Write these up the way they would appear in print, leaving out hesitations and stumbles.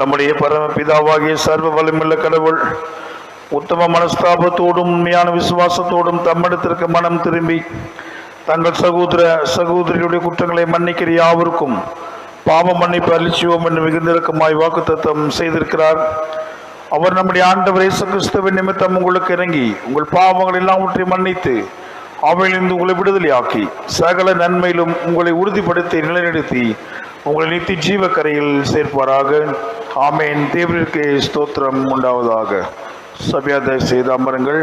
நம்முடைய பரமபிதாவாகிய சர்வ வலிமையுள்ள கடவுள் உத்தம மனஸ்தாபத்தோடும் உண்மையான விசுவாசத்தோடும் தம்மிடத்திற்கு மனம் திரும்பி தங்கள் சகோதரியுடைய குற்றங்களை மன்னிக்கிற யாவருக்கும் பாவ மன்னிப்பு அளிச்சுவோம் என்று மிகுந்திருக்குமாய் வாக்குத்தத்தம் செய்திருக்கிறார். அவர் நம்முடைய ஆண்டவர் இயேசு கிறிஸ்துவின் நிமித்தம் உங்களுக்கு இறங்கி உங்கள் பாவங்கள் எல்லாவற்றை மன்னித்து அவையிலிருந்து உங்களை விடுதலையாக்கி சகல நன்மையிலும் உங்களை உறுதிப்படுத்தி நிலைநிறுத்தி உங்களை நித்திய ஜீவக்கரையில் சேர்ப்பாராக. ஆமேன். தேவனுக்கு ஸ்தோத்திரம் உண்டாவதாக. சபையாத செய்த அமருங்கள்.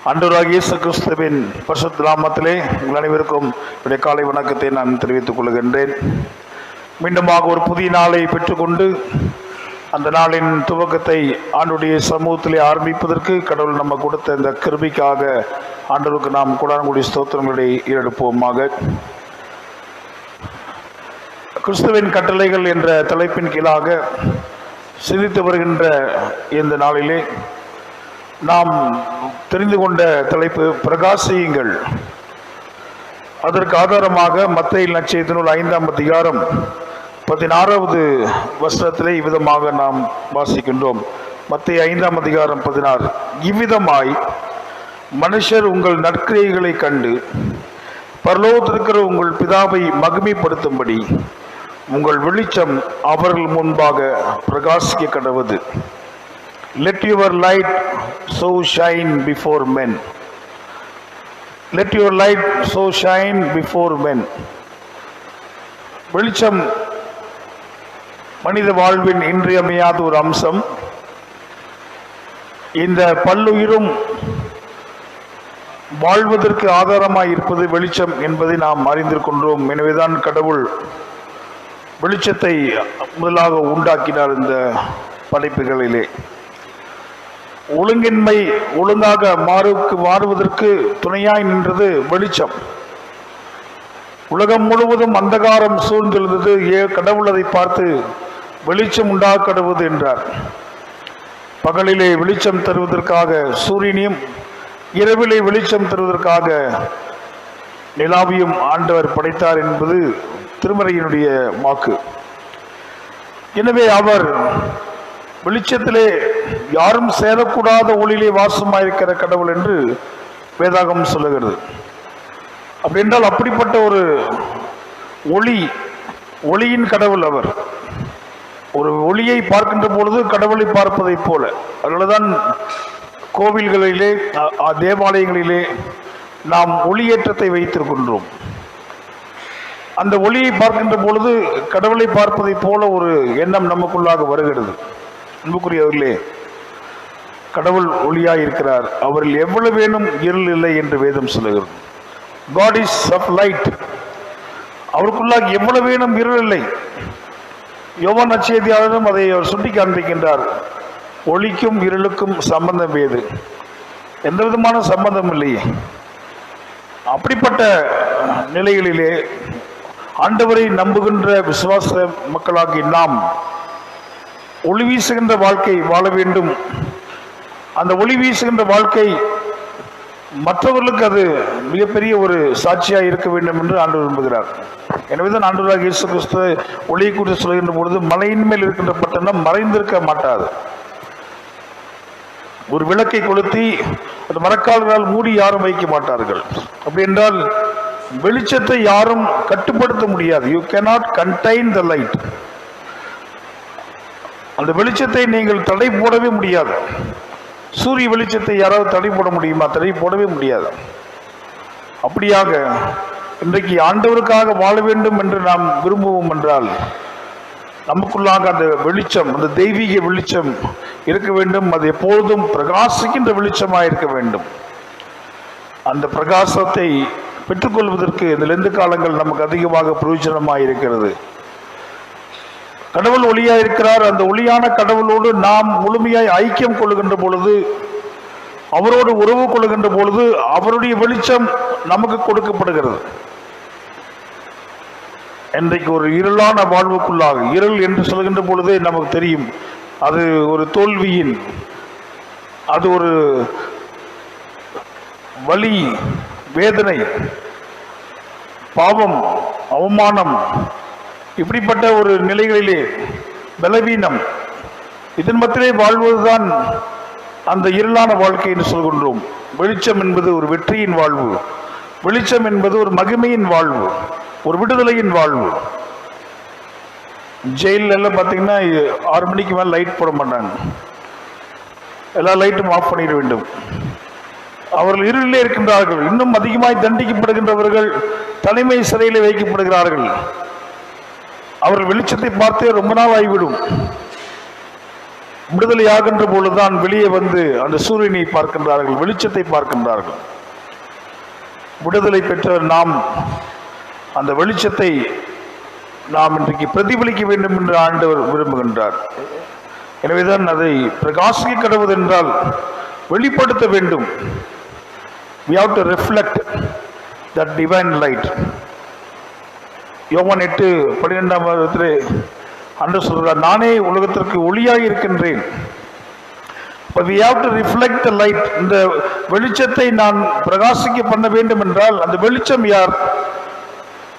ஆண்டவராகிய இயேசு கிறிஸ்துவின் பரிசுத்த நாமத்திலே உங்கள் அனைவருக்கும் என்னுடைய காலை வணக்கத்தை நான் தெரிவித்துக் கொள்கின்றேன். மீண்டுமாக ஒரு புதிய நாளை பெற்றுக்கொண்டு அந்த நாளின் துவக்கத்தை ஆண்டுடைய சமூகத்திலே ஆரம்பிப்பதற்கு கடவுள் நம்ம கொடுத்த இந்த கிருபைக்காக ஆண்டவருக்கு நாம் கொடானக்கூடிய ஸ்தோத்திரங்களை ஈடுபோமாக. கிறிஸ்துவின் கட்டளைகள் என்ற தலைப்பின் கீழாக சிந்தித்து வருகின்ற இந்த நாளிலே நாம் தெரிந்து கொண்ட தலைப்பு பிரகாசியுங்கள். அதற்கு ஆதாரமாக மத்தேயு நற்செய்தி நூல் 5ஆம் அதிகாரம் 16வது வசனத்திலே இவ்விதமாக நாம் வாசிக்கின்றோம். மத்தேயு 5ஆம் அதிகாரம் 16. இவ்விதமாய் மனுஷர் உங்கள் நற்கிரியைகளை கண்டு பரலோகத்திற்கிற உங்கள் பிதாவை மகிமைப்படுத்தும்படி உங்கள் வெளிச்சம் அவர்கள் முன்பாக பிரகாசிக்க கடவுது. Let your light so shine before men. Let your light so shine before men. வெளிச்சம் மனித வாழ்வின் இன்றியமையாத ஒரு அம்சம். இந்த பல்லுயிரும் வாழ்வதற்கு ஆதாரமாய் இருப்பது வெளிச்சம் என்பதை நாம் அறிந்திருக்கின்றோம். எனவேதான் கடவுள் வெளிச்சத்தை முதலாக உண்டாக்கினார். இந்த படைப்புகளிலே ஒழுங்கின்மை ஒழுங்காக மாறுவதற்கு துணையாய் நின்றது வெளிச்சம். உலகம் முழுவதும் அந்தகாரம் சூழ்ந்திருந்தது. கடவுள் அதை பார்த்து வெளிச்சம் உண்டாக கடவுது என்றார். பகலிலே வெளிச்சம் தருவதற்காக சூரியனையும் இரவிலே வெளிச்சம் தருவதற்காக நிலாவையும் ஆண்டவர் படைத்தார் என்பது திருமறையினுடைய வாக்கு. எனவே அவர் வெளிச்சத்திலே யாரும் சேரக்கூடாத ஒளியிலே வாசமாயிருக்கிற கடவுள் என்று வேதாகம் சொல்லுகிறது. அப்படி என்றால் அப்படிப்பட்ட ஒரு ஒளியின் கடவுள் அவர். ஒரு ஒளியை பார்க்கின்ற பொழுது கடவுளை பார்ப்பதை போல. அதனால்தான் கோவில்களிலே தேவாலயங்களிலே நாம் ஒளியேற்றத்தை வைத்திருக்கின்றோம். அந்த ஒளியை பார்க்கின்ற பொழுது கடவுளை பார்ப்பதை போல ஒரு எண்ணம் நமக்குள்ளாக வருகிறது. அன்புக்குரியவர்களே, கடவுள் ஒளியாய் இருக்கிறார். அவரில் எவ்வளவு வேணும் இருள் இல்லை என்று வேதம் சொல்லுகிறது. God is of light. அவருக்குள்ளாக எவ்வளவு வேணும் இருள் இல்லை. யோவான் நற்செய்தியாளரும் அதை அவர் சுட்டி காண்பிக்கின்றார். ஒளிக்கும் இருளுக்கும் சம்பந்தம் ஏது? எந்த விதமான சம்பந்தம் இல்லையே. அப்படிப்பட்ட நிலைகளிலே ஆண்டவரை நம்புகின்ற விசுவாச மக்களாகி நாம் ஒளி வீசுகின்ற வாழ்க்கை வாழ வேண்டும். அந்த ஒளி வீசுகின்ற வாழ்க்கை மற்றவர்களுக்கு அது மிகப்பெரிய ஒரு சாட்சியாக இருக்க வேண்டும் என்று ஆண்டவர் விரும்புகிறார். எனவேதான் ஆண்டவராக இயேசு கிறிஸ்து ஒளியை குறித்து சொல்கின்ற பொழுது மலையின் மேல் இருக்கின்ற பட்டணம் மறைந்திருக்க மாட்டாது. ஒரு விளக்கை கொளுத்தி அந்த மரக்கால்களால் மூடி யாரும் வைக்க மாட்டார்கள். அப்படி என்றால் வெளிச்சத்தை யாரும் கட்டுப்படுத்த முடியாது. You cannot contain the light. அந்த வெளிச்சத்தை நீங்கள் தடை போடவே முடியாது. சூரிய வெளிச்சத்தை யாராவது தடை போட முடியுமா? தடை போடவே முடியாது. அப்படியாக இன்றைக்கு ஆண்டவருக்காக வாழ வேண்டும் என்று நாம் விரும்புவோம் என்றால் நமக்குள்ளாக அந்த வெளிச்சம், அந்த தெய்வீக வெளிச்சம் இருக்க வேண்டும். அது எப்பொழுதும் பிரகாசிக்கின்ற வெளிச்சமாக இருக்க வேண்டும். அந்த பிரகாசத்தை பெற்றுக்கொள்வதற்கு இந்த லெந்து காலங்கள் நமக்கு அதிகமாக பிரயோஜனமாக இருக்கிறது. கடவுள் ஒளியாக இருக்கிறார். அந்த ஒளியான கடவுளோடு நாம் முழுமையாய் ஐக்கியம் கொள்ளுகின்ற பொழுது, அவரோடு உறவு கொள்ளுகின்ற பொழுது அவருடைய வெளிச்சம் நமக்கு கொடுக்கப்படுகிறது. இன்றைக்கு ஒரு இருளான வாழ்வுக்குள்ளாக, இருள் என்று சொல்கின்ற பொழுதே நமக்கு தெரியும் அது ஒரு தோல்வியின், அது ஒரு வலி, வேதனை, பாவம், அவமானம், இப்படிப்பட்ட ஒரு நிலைகளிலே பலவீனம், இதன் மத்தியிலே வாழ்வதுதான் அந்த இருளான வாழ்க்கை என்று சொல்கின்றோம். வெளிச்சம் என்பது ஒரு வெற்றியின் வாழ்வு, வெளிச்சம் என்பது ஒரு மகிமையின் வாழ்வு, ஒரு விடுதலையின் வாழ்வு. ஜெயில எல்லாம் பார்த்தீங்கன்னா 6 மணிக்கு மேலே லைட் போட மாட்டாங்க, எல்லா லைட்டும் ஆஃப் பண்ணிட வேண்டும். அவர்கள் இருளிலே இருக்கின்றார்கள். இன்னும் அதிகமாய் தண்டிக்கப்படுகின்றவர்கள் தனிமை சிறையில் வைக்கப்படுகிறார்கள். அவர்கள் வெளிச்சத்தை பார்த்தே ரொம்ப நாள் ஆகிவிடும். விடுதலை ஆகின்ற பொழுதுதான் வெளியே வந்து அந்த சூரியனை பார்க்கின்றார்கள், வெளிச்சத்தை பார்க்கின்றார்கள். விடுதலை பெற்ற நாம் அந்த வெளிச்சத்தை நாம் இன்றைக்கு பிரதிபலிக்க வேண்டும் என்று ஆண்டவர் விரும்புகின்றார். எனவேதான் அதை பிரகாசிக்க கடவுள் என்றால் வெளிப்படுத்த வேண்டும். We have to reflect that divine light. யோவான் 8:12 அன்று சொல்றார், நானே உலகத்திற்கு ஒளியாய் இருக்கின்றேன். But we have to reflect the light. இந்த வெளிச்சத்தை நான் பிரகாசிக்க பண்ண வேண்டும் என்றால் அந்த வெளிச்சம் யார்?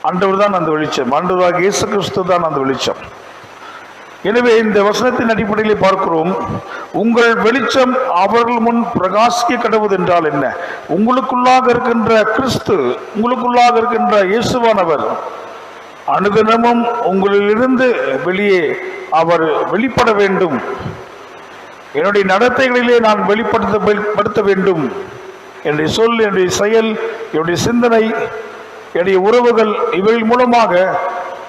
ஆண்டவர் தான் அந்த வெளிச்சம். ஆண்டவராகிய இயேசு கிறிஸ்து தான் அந்த வெளிச்சம். எனவே இந்த வசனத்தின் அடிப்படையில் பார்க்கிறோம், உங்கள் வெளிச்சம் அவர்கள் முன் பிரகாசிக்க கடவுது என்றால் என்ன? உங்களுக்குள்ளாக இருக்கின்ற கிறிஸ்து, உங்களுக்குள்ளாக இருக்கின்ற இயேசுவானவர் அனுதினமும் உங்களிலிருந்து வெளியே அவர் வெளிப்பட வேண்டும். என்னுடைய நடத்தைகளிலே நான் வெளிப்படுத்த வேண்டும். என்னுடைய சொல், என்னுடைய செயல், என்னுடைய சிந்தனை, என்னுடைய உறவுகள், இவைகள் மூலமாக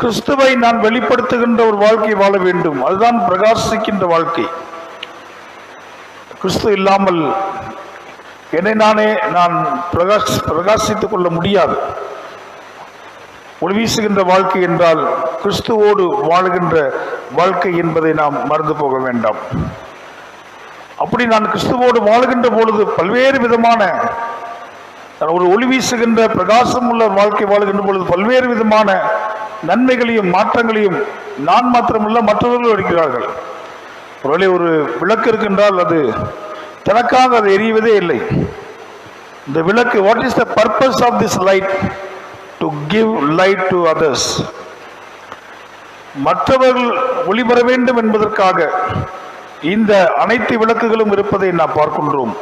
கிறிஸ்துவை நான் வெளிப்படுத்துகின்ற ஒரு வாழ்க்கை வாழ வேண்டும். அதுதான் பிரகாசிக்கின்ற வாழ்க்கை. கிறிஸ்து இல்லாமல் என்னை நானே நான் பிரகாசித்துக் கொள்ள முடியாது. ஒளி வீசுகின்ற வாழ்க்கை என்றால் கிறிஸ்துவோடு வாழுகின்ற வாழ்க்கை என்பதை நாம் மறந்து போக வேண்டாம். அப்படி நான் கிறிஸ்துவோடு வாழுகின்ற பொழுது பல்வேறு விதமான ஒரு ஒளி வீசுகின்ற பிரகாசம் உள்ள வாழ்க்கை வாழுகின்ற பொழுது பல்வேறு விதமான நன்மைகளையும் மாற்றங்களையும் நான் மாத்திரமல்ல மற்றவர்களும் இருக்கிறார்கள். ஒருவேளை ஒரு விளக்கு இருக்கின்றால் அது தனக்காக அது எரிவதே இல்லை. இந்த விளக்கு, what is the purpose of this light? To give light to others. மற்றவர்கள் ஒளி பெற வேண்டும் என்பதற்காக இந்த அனைத்து விளக்குகளும் இருப்பதை நாம் பார்க்கின்றோம்.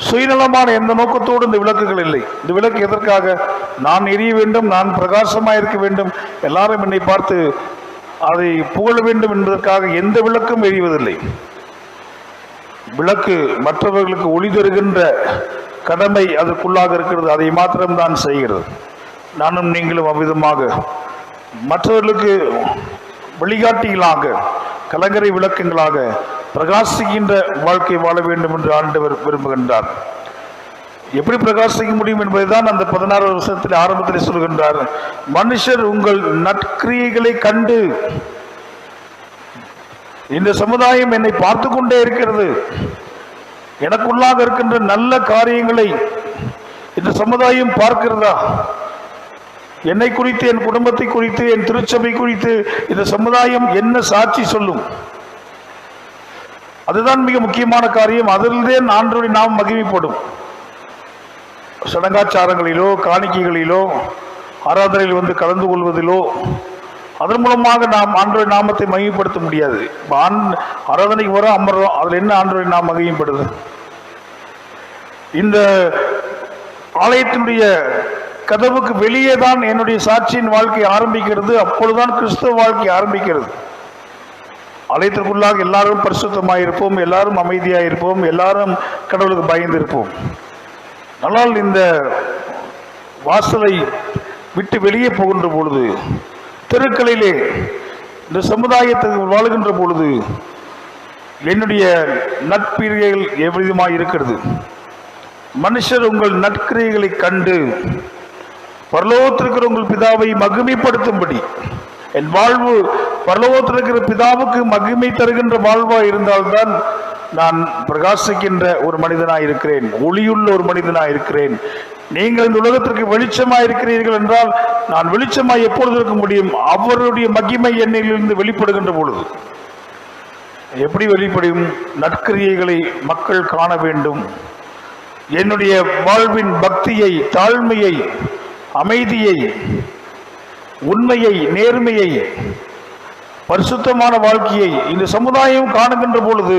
சுயநலமான எந்த நோக்கத்தோடு இந்த விளக்குகள் இல்லை. இந்த விளக்கு எதற்காக? நான் எரிய வேண்டும், நான் பிரகாசமாக இருக்க வேண்டும், எல்லாரும் என்னை பார்த்து அதை புகழ வேண்டும் என்பதற்காக எந்த விளக்கும் எரிவதில்லை. விளக்கு மற்றவர்களுக்கு ஒளி தருகின்ற கடமை அதற்குள்ளாக இருக்கிறது. அதை மாத்திரம்தான் செய்கிறது. நானும் நீங்களும் அவ்விதமாக மற்றவர்களுக்கு வழிகாட்டிகளாக, கலங்கரை விளக்கங்களாக பிரகாசிக்கின்ற வாழ்க்கை வாழ வேண்டும் என்று ஆண்டவர் விரும்புகின்றார். எப்படி பிரகாசிக்க முடியும் என்பதுதான் அந்த 16 வருஷத்தில் ஆரம்பத்தில் சொல்கின்றார். மனுஷர் உங்கள் நற்கிரியைகளை கண்டு, இந்த சமுதாயம் என்னை பார்த்து கொண்டே இருக்கிறது, எனக்குள்ளாக இருக்கின்ற நல்ல காரியங்களை இந்த சமுதாயம் பார்க்கிறதா, என்னை குறித்து, என் குடும்பத்தை குறித்து, என் திருச்சபை குறித்து இந்த சமுதாயம் என்ன சாட்சி சொல்லும்? அதுதான் மிக முக்கியமான காரியம். அதில்தே ஆண்டவருடைய நாமம் மகிமைப்படும். சடங்காச்சாரங்களிலோ, காணிக்கைகளிலோ, ஆராதனையில் வந்து கலந்து கொள்வதிலோ அதன் மூலமாக நாம் ஆண்டவருடைய நாமத்தை மகிமைப்படுத்த முடியாது. ஆராதனைக்கு வர அமர்றோம், அதில் என்ன ஆண்டவருடைய நாமம் மகிமைப்படுது? இந்த ஆலயத்தினுடைய கதவுக்கு வெளியே தான் என்னுடைய சாட்சியின் வாழ்க்கை ஆரம்பிக்கிறது. அப்பொழுதுதான் கிறிஸ்தவ வாழ்க்கை ஆரம்பிக்கிறது. ஆலயத்திற்குள்ளாக எல்லாரும் பரிசுத்தமாக இருப்போம், எல்லாரும் அமைதியாக இருப்போம், எல்லாரும் கடவுளுக்கு பயந்து இருப்போம். ஆனால் இந்த வாசலை விட்டு வெளியே போகின்ற பொழுது, தெருக்களிலே இந்த சமுதாயத்துக்கு வாழுகின்ற பொழுது என்னுடைய நற்கிரியைகள் எவ்விதமாக இருக்கிறது? மனுஷர் உங்கள் நற்கிரியைகளை கண்டு பரலோகத்திற்கிற உங்கள் பிதாவை மகிமைப்படுத்தும்படி, என் வாழ்வு பரலோகத்தில் இருக்கிற பிதாவுக்கு மகிமை தருகின்ற வாழ்வாக இருந்தால்தான் நான் பிரகாசிக்கின்ற ஒரு மனிதனாக இருக்கிறேன், ஒளியுள்ள ஒரு மனிதனாக இருக்கிறேன். நீங்கள் இந்த உலகத்திற்கு வெளிச்சமாக இருக்கிறீர்கள் என்றால் நான் வெளிச்சமாக எப்பொழுது இருக்க முடியும்? அவருடைய மகிமை என்னிலிருந்து வெளிப்படுகின்ற பொழுது. எப்படி வெளிப்படும்? நற்கிரியைகளை மக்கள் காண வேண்டும். என்னுடைய வாழ்வின் பக்தியை, தாழ்மையை அமைதியை, உண்மையை, நேர்மையை, பரிசுத்தமான வாழ்க்கையை இந்த சமுதாயம் காணுகின்ற பொழுது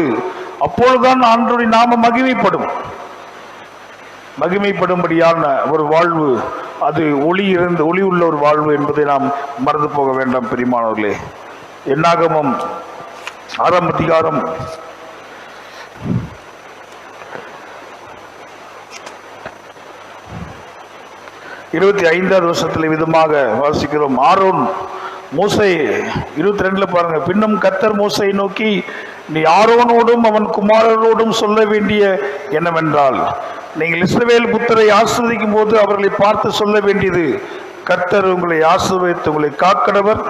அப்பொழுதுதான் ஆண்டவருடைய நாம மகிமைப்படும்படியான ஒரு வாழ்வு, அது ஒளி உள்ள ஒரு வாழ்வு என்பதை நாம் மறந்து போக வேண்டாம் பிரியமானவர்களே. என்னாகமம் 6ஆம் அதிகாரம் 25வது வருஷத்துல விதமாக வாசிக்கிறோம். ஆரோன் மூசை 22 பாருங்க. பின்னும் கர்த்தர் மூசை நோக்கி, நீ ஆரோனோடும் அவன் குமாரரோடும் சொல்ல வேண்டிய என்னவென்றால், நீங்கள் இஸ்ரவேல் புத்தரை ஆசீர்வதிக்கும் போது அவர்களை பார்த்து சொல்ல வேண்டியது, கர்த்தர் உங்களை ஆசீர்வதித்து உங்களை காக்கடவர்,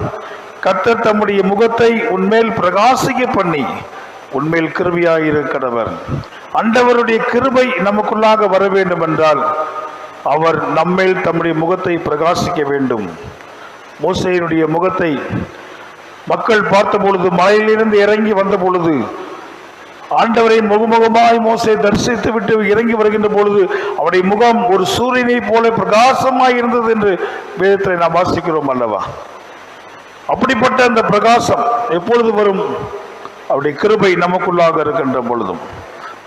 கர்த்தர் தம்முடைய முகத்தை உன்மேல் பிரகாசிக்க பண்ணி உன்மேல் கிருபையாயிருக்கடவர். ஆண்டவருடைய கிருபை நமக்குள்ளாக வர வேண்டும் என்றால் அவர் நம்மேல் தம்முடைய முகத்தை பிரகாசிக்க வேண்டும். மோசேயினுடைய முகத்தை மக்கள் பார்த்த பொழுது, மலையிலிருந்து இறங்கி வந்த பொழுது, ஆண்டவரை முகமுகமாய் மோசே தரிசித்து விட்டு இறங்கி வருகின்ற பொழுது அவருடைய முகம் ஒரு சூரியனை போல பிரகாசமாய் இருந்தது என்று வேதத்தை நாம் வாசிக்கிறோம் அல்லவா? அப்படிப்பட்ட அந்த பிரகாசம் எப்பொழுது வரும்? அவருடைய கிருபை நமக்குள்ளாக இருக்கின்ற பொழுதும்.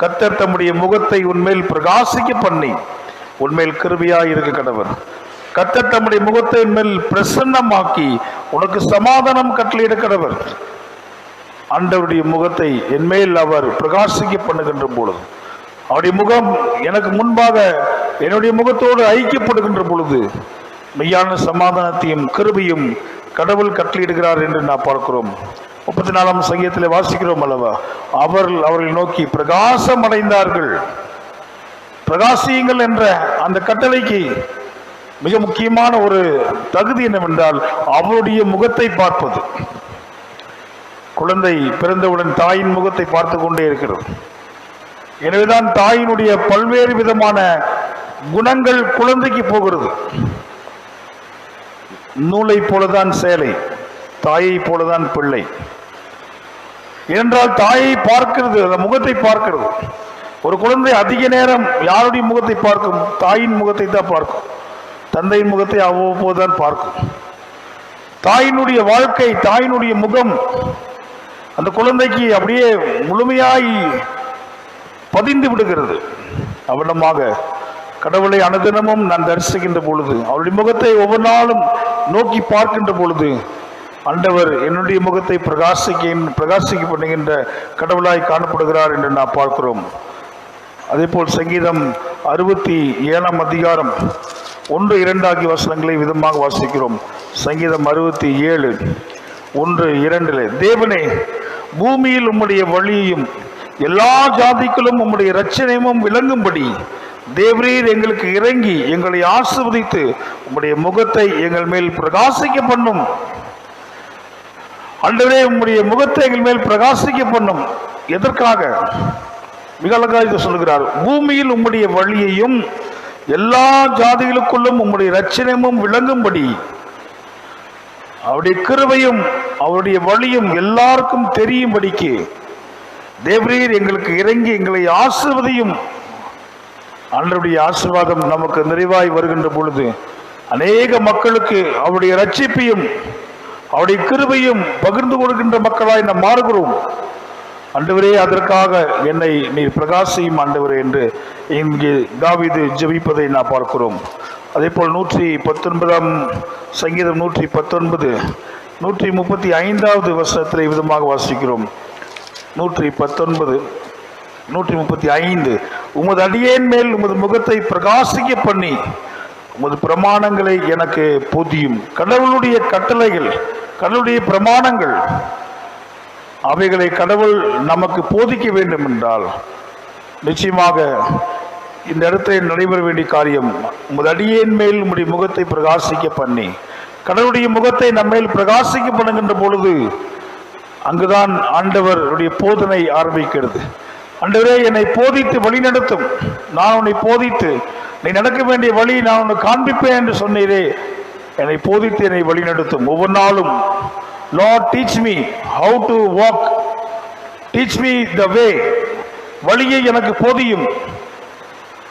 கர்த்தர் தம்முடைய முகத்தை உன்மேல் பிரகாசிக்க பண்ணி உன்மேல் கிருபையாய் இருக்க கடவர். கர்த்தர் தம்முடைய முகத்தை உன்மேல் பிரசன்னமாக்கி உனக்கு சமாதானம் கட்டளையிட கடவர். ஆண்டவருடைய முகத்தை என்மேல் அவர் பிரகாசிக்க பண்ணுகின்ற பொழுது, அவருடைய முகம் எனக்கு முன்பாக என்னுடைய முகத்தோடு ஐக்கியப்படுகின்ற பொழுது மெய்யான சமாதானத்தையும் கிருபையும் கடவுள் கட்டளையிடுகிறார் என்று நாம் பார்க்கிறோம். 34ஆம் சங்கீதத்தில் வாசிக்கிறோம் அல்லவா? அவர்களை நோக்கி பிரகாசம் அடைந்தார்கள். பிரகாசியுங்கள் என்ற அந்த கட்டளைக்கு மிக முக்கியமான ஒரு தகுதி என்னவென்றால் அவருடைய முகத்தை பார்ப்பது. குழந்தை பிறந்தவுடன் தாயின் முகத்தை பார்த்து கொண்டே இருக்கிறது. எனவேதான் தாயினுடைய பல்வேறு விதமான குணங்கள் குழந்தைக்கு போகிறது. நூலை போலதான் சேலை, தாயை போலதான் பிள்ளை. ஏனென்றால் தாயை பார்க்கிறது, அந்த முகத்தை பார்க்கிறது. ஒரு குழந்தை அதிக நேரம் யாருடைய முகத்தை பார்க்கும்? தாயின் முகத்தை தான் பார்க்கும். தந்தையின் முகத்தை அவ்வப்போதுதான் பார்க்கும். தாயினுடைய வாழ்க்கை, தாயினுடைய முகம் அந்த குழந்தைக்கு அப்படியே முழுமையாய் பதிந்து விடுகிறது. அவனமாக கடவுளை அனுதினமும் நான் தரிசிக்கின்ற பொழுது, அவருடைய முகத்தை ஒவ்வொரு நாளும் நோக்கி பார்க்கின்ற பொழுது, ஆண்டவர் என்னுடைய முகத்தை பிரகாசிக்க பண்ணுகின்ற கடவுளாய் காணப்படுகிறார் என்று நாம் பார்க்கிறோம். அதே போல் சங்கீதம் 67ஆம் அதிகாரம் 1-2 ஆகிய வசனங்களை விதமாக வாசிக்கிறோம். சங்கீதம் 67 1-2. தேவனே, பூமியில் உம்முடைய வழியையும் எல்லா ஜாதிகளும் உம்முடைய இரட்சணையும் விளங்கும்படி தேவரீர் எங்களுக்கு இறங்கி எங்களை ஆசீர்வதித்து உம்முடைய முகத்தை எங்கள் மேல் பிரகாசிக்க பண்ணும். ஆண்டவரே, உம்முடைய முகத்தை எங்கள் மேல் பிரகாசிக்க பண்ணும். எதற்காக? மிக அழகாக இதை சொல்லுகிறார். பூமியில் உம்முடைய வழியையும் எல்லா ஜாதிகளுக்குள்ளும் உம்முடைய இரட்சணையும் விளங்கும்படி, அவருடைய கிருபையும் அவருடைய வழியும் எல்லாருக்கும் தெரியும்படிக்கு தேவரீர் எங்களுக்கு இறங்கி எங்களை ஆசீர்வதியும். ஆண்டவருடைய ஆசீர்வாதம் நமக்கு நிறைவாய் வருகின்ற பொழுது அநேக மக்களுக்கு அவருடைய ரட்சிப்பையும் அவருடைய கிருபையும் பகிர்ந்து கொடுக்கின்ற மக்களாய் நாம் மாறுகிறோம். ஆண்டவரே, அதற்காக என்னை நீர் பிரகாசியும் ஆண்டவரே என்று இங்கே தாவீது ஜெபிப்பதை நாம் பார்க்கிறோம். அதே போல் 119ஆம் சங்கீதம் 119 135வது வசனத்தில் விதமாக வாசிக்கிறோம். 119 135. உமது அடியேன் மேல் உமது முகத்தை பிரகாசிக்க பண்ணி உமது பிரமாணங்களை எனக்கு போதியும். கடவுளுடைய கட்டளைகள், கடவுளுடைய பிரமாணங்கள், அவைகளை கடவுள் நமக்கு போதிக்க வேண்டும் என்றால் நிச்சயமாக இந்த இடத்தில் நடைபெற வேண்டிய காரியம், உமது அடியேன் மேல் உம்முடைய முகத்தை பிரகாசிக்க பண்ணி. கடவுளுடைய முகத்தை நம்மேல் பிரகாசிக்க பண்ணுகின்ற பொழுது அங்குதான் ஆண்டவருடைய போதனை ஆரம்பிக்கிறது. ஆண்டவரே, என்னை போதித்து வழி நடத்தும். நான் உன்னை போதித்து நீ நடக்க வேண்டிய வழி நான் உன்னை காண்பிப்பேன் என்று சொன்னீரே. என்னை போதித்து என்னை வழி நடத்தும். ஒவ்வொரு நாளும் Lord, teach me how to walk. Teach me the way. வழியை எனக்கு போதியும்.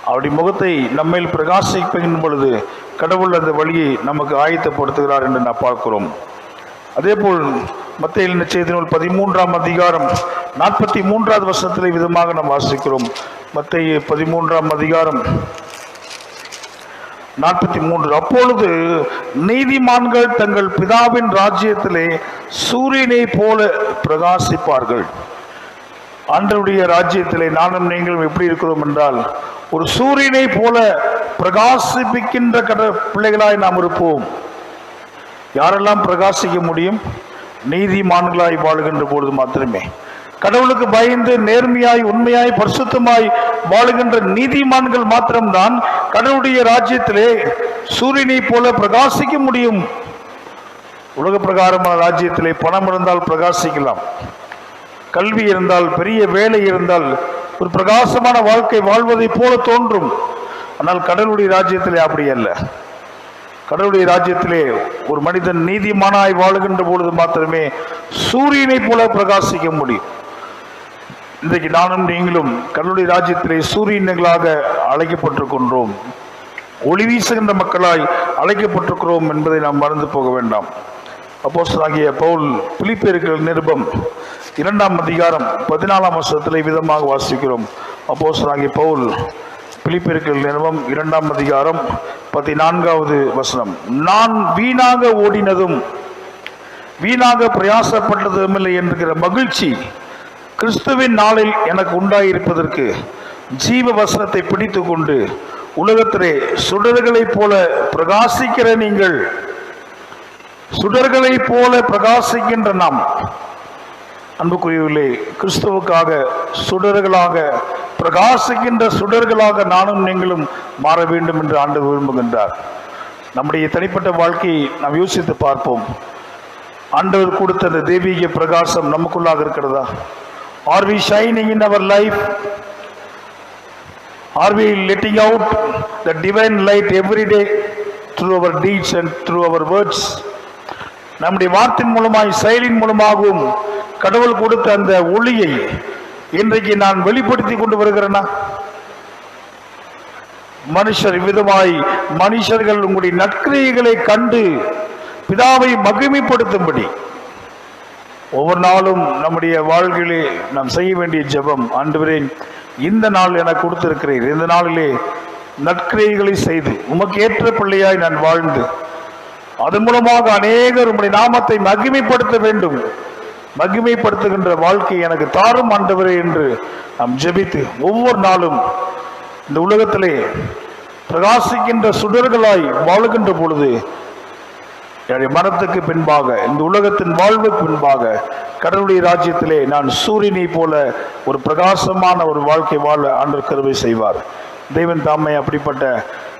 அவருடைய முகத்தை நம்மேல் பிரகாசிப்பிக்கும் பொழுது கடவுள் அந்த வழியை நமக்கு ஆயத்தப்படுத்துகிறார் என்று நாம் பார்க்கிறோம். அதேபோல் மத்தேயு நற்செய்தி நூல் 13ஆம் அதிகாரம் 43வது வசனத்திலே விதமாக நாம் வாசிக்கிறோம். மத்தேயு 13ஆம் அதிகாரம் 43. அப்பொழுது நீதிமான்கள் தங்கள் பிதாவின் ராஜ்யத்திலே சூரியனை போல பிரகாசிப்பார்கள். ஆண்டவருடைய ராஜ்யத்திலே நானும் நீங்களும் எப்படி இருக்கிறோம் என்றால் ஒரு சூரியனை போல பிரகாசிப்பிக்கின்ற பிள்ளைகளாய் நாம் இருப்போம். யாரெல்லாம் பிரகாசிக்க முடியும்? நீதிமான்களாய் வாழுகின்ற பொழுது மாத்திரமே. கடவுளுக்கு பயந்து நேர்மையாய் உண்மையாய் பரிசுத்தமாய் வாழுகின்ற நீதிமான்கள் மாத்திரம்தான் கடவுளுடைய ராஜ்யத்திலே சூரியனை போல பிரகாசிக்க முடியும். உலக பிரகாரமான ராஜ்யத்திலே பணம் இருந்தால் பிரகாசிக்கலாம், கல்வி இருந்தால், பெரிய வேலை இருந்தால் ஒரு பிரகாசமான வாழ்க்கை வாழ்வதை போல தோன்றும். ஆனால் கடவுளுடைய ராஜ்யத்திலே அப்படி அல்ல. கடவுளுடைய ராஜ்யத்திலே ஒரு மனிதன் நீதிமானாய் வாழுகின்ற பொழுது மாத்திரமே சூரியனை போல பிரகாசிக்க முடியும். இன்றைக்கு நானும் நீங்களும் கடவுளுடைய ராஜ்யத்திலே சூரியன்களாக அழைக்கப்பட்டிருக்கின்றோம், ஒளி வீசுகின்ற மக்களாய் அழைக்கப்பட்டிருக்கிறோம் என்பதை நாம் மறந்து போக வேண்டாம். அப்போஸ்தலனாகிய பவுல் பிலிப்பியருக்கு நிருபம் 2ஆம் அதிகாரம் 14ஆம் வசனத்திலே விதமாக வாசிக்கிறோம். அப்போஸ்தலனாகிய பவுல் பிலிப்பியருக்கு நிருபம் 2ஆம் அதிகாரம் 14வது வசனம். நான் வீணாக ஓடினதும் வீணாக பிரயாசப்பட்டதும் இல்லை என்கிற மகிழ்ச்சி கிறிஸ்துவின் நாளில் எனக்கு உண்டாயிருப்பதற்கு ஜீவ வசனத்தை பிடித்து கொண்டு உலகத்திலே சுடர்களைப் போல பிரகாசிக்கிற நீங்கள், சுடர்களைப் போல பிரகாசிக்கின்ற நாம் அன்புக்குரியவர்களே, கிறிஸ்துவுக்காக சுடர்களாக பிரகாசிக்கின்ற சுடர்களாக நானும் நீங்களும் மாற வேண்டும் என்று ஆண்டவர் விரும்புகின்றார். நம்முடைய தனிப்பட்ட வாழ்க்கையை நாம் யோசித்து பார்ப்போம். ஆண்டவர் கொடுத்த அந்த தெய்வீக பிரகாசம் நமக்குள்ளாக இருக்கிறதா? Are we shining in our life? Are we letting out the divine light every day through our deeds and through our words? நம்முடைய வார்த்தையின் மூலமாய் செயலின் மூலமாகவும் கடவுள் கொடுத்த அந்த ஒளியை இன்றைக்கு நான் வெளிப்படுத்தி கொண்டு வருகிறேனா? மனுஷர் விதமாய் மனுஷர்கள் உங்களுடைய நற்கிரியைகளை கண்டு பிதாவை மகிமைப்படுத்தும்படி ஒவ்வொரு நாளும் நம்முடைய வாழ்க்கையிலே நாம் செய்ய வேண்டிய ஜெபம், ஆண்டவரே இந்த நாள் எனக்கு கொடுத்திருக்கிறீர், இந்த நாளிலே நற்கிரியைகளை செய்து உமக்கு ஏற்ற பிள்ளையாய் நான் வாழ்ந்து அதன் மூலமாக அநேகர் உம்முடைய நாமத்தை மகிமைப்படுத்த வேண்டும், மகிமைப்படுத்துகின்ற வாழ்க்கை எனக்கு தாரும் ஆண்டவரே என்று நாம் ஜெபித்து ஒவ்வொரு நாளும் இந்த உலகத்திலே பிரகாசிக்கின்ற சுடர்களாய் வாழுகின்ற பொழுது என்னுடைய மனத்துக்கு பின்பாக, இந்த உலகத்தின் வாழ்வுக்கு பின்பாக கடவுளுடைய ராஜ்யத்திலே நான் சூரியனை போல ஒரு பிரகாசமான ஒரு வாழ்க்கை வாழ ஆண்டவர் கிருபை செய்வார். தேவன் தாமே அப்படிப்பட்ட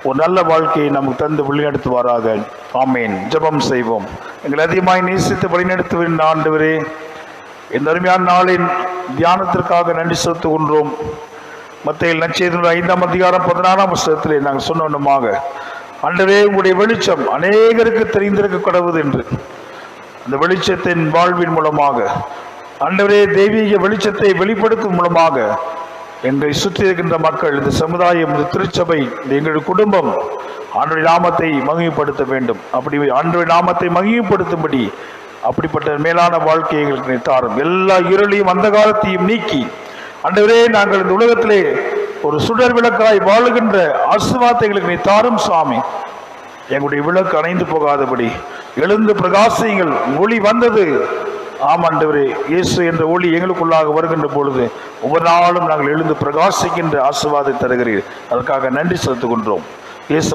ஒரு நல்ல வாழ்க்கையை நமக்கு தந்து வழிநடத்துவாராக. ஆமேன். ஜெபம் செய்வோம். எங்களை அதிகமாய் நேசித்து வழிநடத்துவேன் ஆண்டவரே, இந்த அருமையான நாளின் தியானத்திற்காக நன்றி செலுத்துகின்றோம். மத்தேயு நற்செய்தி 5ஆம் அதிகாரம் 16ஆம் வசனத்திலே நாங்கள் சொன்னோமாக, ஆண்டவரே உங்களுடைய வெளிச்சம் அநேகருக்கு தெரிந்திருக்க கடவுது என்று அந்த வெளிச்சத்தின் வாழ்வின் மூலமாக, ஆண்டவரே தெய்வீக வெளிச்சத்தை வெளிப்படுத்தும் மூலமாக எங்களை சுற்றி இருக்கின்ற மக்கள், இந்த சமுதாயம், இந்த திருச்சபை, எங்களுடைய குடும்பம் ஆண்டவருடைய நாமத்தை மகிமைப்படுத்த வேண்டும். அப்படி ஆண்டவருடைய நாமத்தை மகிமைப்படுத்தும்படி அப்படிப்பட்ட மேலான வாழ்க்கையை எங்களுக்கு தாரும். எல்லா இருளையும் அந்தகாரத்தையும் நீக்கி ஆண்டவரே நாங்கள் இந்த உலகத்திலே ஒரு சுடர் விளக்காய் வாழுகின்ற ஆசீர்வாதங்களுக்கு நீ தாரும் சுவாமி. எங்களுடைய விளக்கு அணைந்து போகாதபடி எழுந்து பிரகாசியுங்கள். ஒளி வந்தது. ஆமாண்டவரே, இயேசு என்ற ஒளி எங்களுக்குள்ளாக வருகின்ற பொழுது ஒவ்வொரு நாளும் நாங்கள் எழுந்து பிரகாசிக்கின்ற ஆசீர்வாதத்தை தருகிறீர். அதற்காக நன்றி செலுத்துகின்றோம். இயேசு